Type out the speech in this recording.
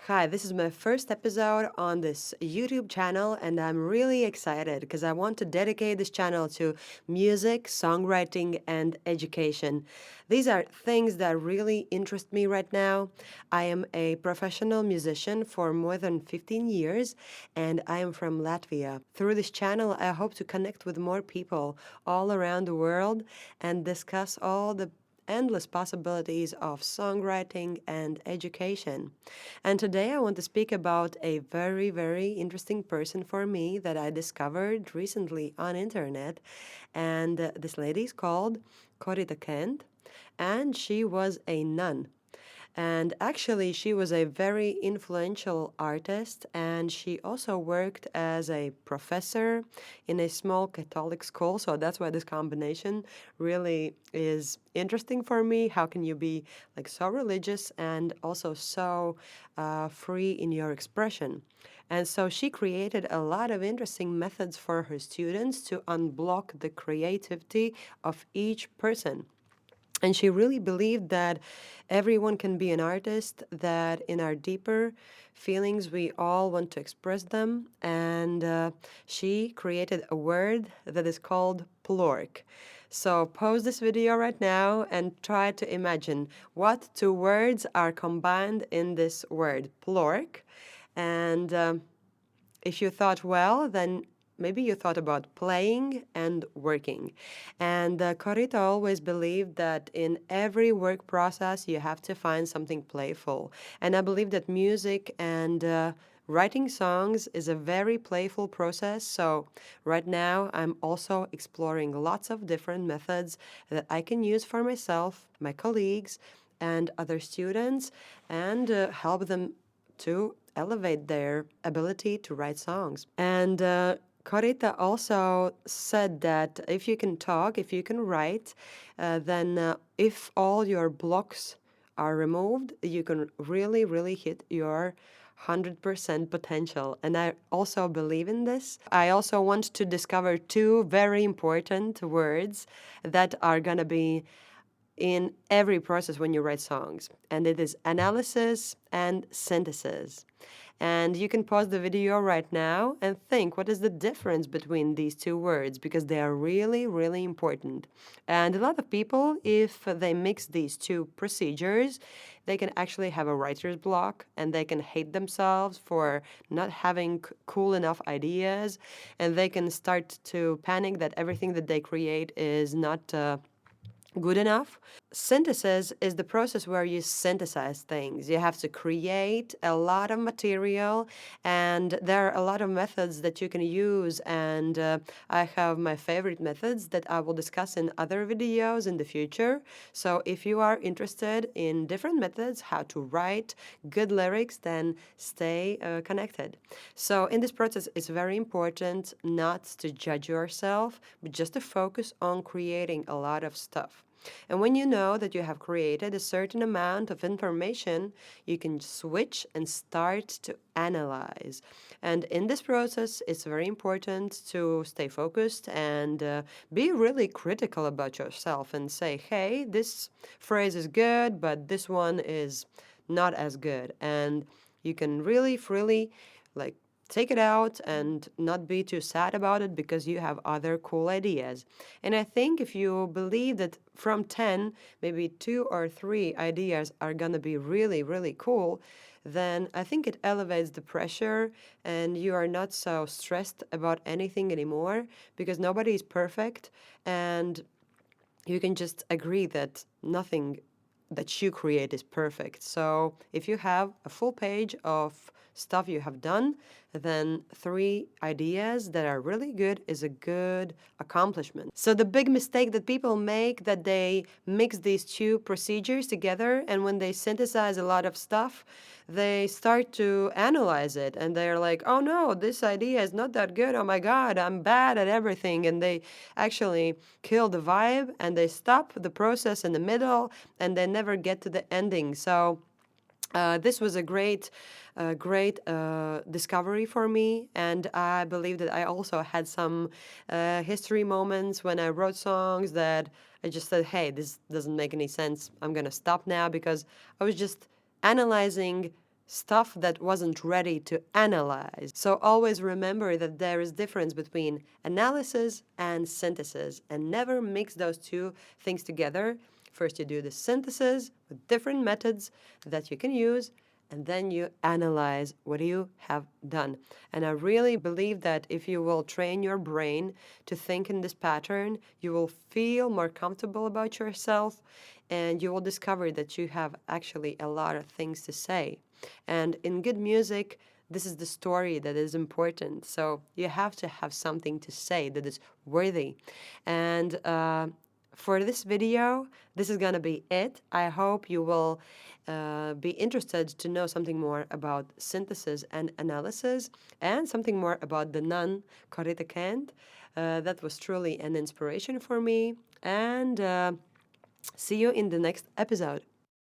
Hi, this is my first episode on this YouTube channel, and I'm really excited because I want to dedicate this channel to music, songwriting, and education. These are things that really interest me right now. I am a professional musician for more than 15 years, and I am from Latvia. Through this channel, I hope to connect with more people all around the world and discuss all the endless possibilities of songwriting and education. And today I want to speak about a very, very interesting person for me that I discovered recently on internet. And this lady is called Corita Kent, and she was a nun. And actually, she was a very influential artist, and she also worked as a professor in a small Catholic school. So that's why this combination really is interesting for me. How can you be like so religious and also so free in your expression? And so she created a lot of interesting methods for her students to unblock the creativity of each person. And she really believed that everyone can be an artist, that in our deeper feelings, we all want to express them. And she created a word that is called plork. So pause this video right now and try to imagine what two words are combined in this word, plork. And if you thought well, then maybe you thought about playing and working. And Corita always believed that in every work process, you have to find something playful. And I believe that music and writing songs is a very playful process. So right now, I'm also exploring lots of different methods that I can use for myself, my colleagues, and other students, and help them to elevate their ability to write songs. And Corita also said that if you can talk, if you can write, then if all your blocks are removed, you can really, really hit your 100% potential. And I also believe in this. I also want to discover two very important words that are going to be in every process when you write songs, and it is analysis and synthesis. And you can pause the video right now and think what is the difference between these two words, because they are really, really important. And a lot of people, if they mix these two procedures, they can actually have a writer's block and they can hate themselves for not having cool enough ideas, and they can start to panic that everything that they create is not good enough. Synthesis is the process where you synthesize things. You have to create a lot of material, and there are a lot of methods that you can use. And I have my favorite methods that I will discuss in other videos in the future. So if you are interested in different methods, how to write good lyrics, then stay connected. So in this process, it's very important not to judge yourself, but just to focus on creating a lot of stuff. And when you know that you have created a certain amount of information, you can switch and start to analyze. And in this process, it's very important to stay focused and be really critical about yourself and say, hey, this phrase is good, but this one is not as good. And you can really freely like take it out and not be too sad about it because you have other cool ideas. And I think if you believe that from 10, maybe 2 or 3 ideas are going to be really, really cool, then I think it elevates the pressure and you are not so stressed about anything anymore because nobody is perfect, and you can just agree that nothing that you create is perfect. So if you have a full page of stuff you have done, then 3 ideas that are really good is a good accomplishment. So the big mistake that people make, that they mix these two procedures together, and when they synthesize a lot of stuff, they start to analyze it and they're like, oh no, this idea is not that good. Oh my God, I'm bad at everything. And they actually kill the vibe and they stop the process in the middle and they never get to the ending. So this was a great discovery for me, and I believe that I also had some history moments when I wrote songs that I just said, hey, this doesn't make any sense. I'm going to stop now, because I was just analyzing stuff that wasn't ready to analyze. So always remember that there is difference between analysis and synthesis, and never mix those two things together. First you do the synthesis with different methods that you can use, and then you analyze what you have done. And I really believe that if you will train your brain to think in this pattern, you will feel more comfortable about yourself, and you will discover that you have actually a lot of things to say. And in good music, this is the story that is important. So you have to have something to say that is worthy. And for this video, this is gonna be it. I hope you will be interested to know something more about synthesis and analysis, and something more about the nun, Corita Kent. That was truly an inspiration for me. And see you in the next episode.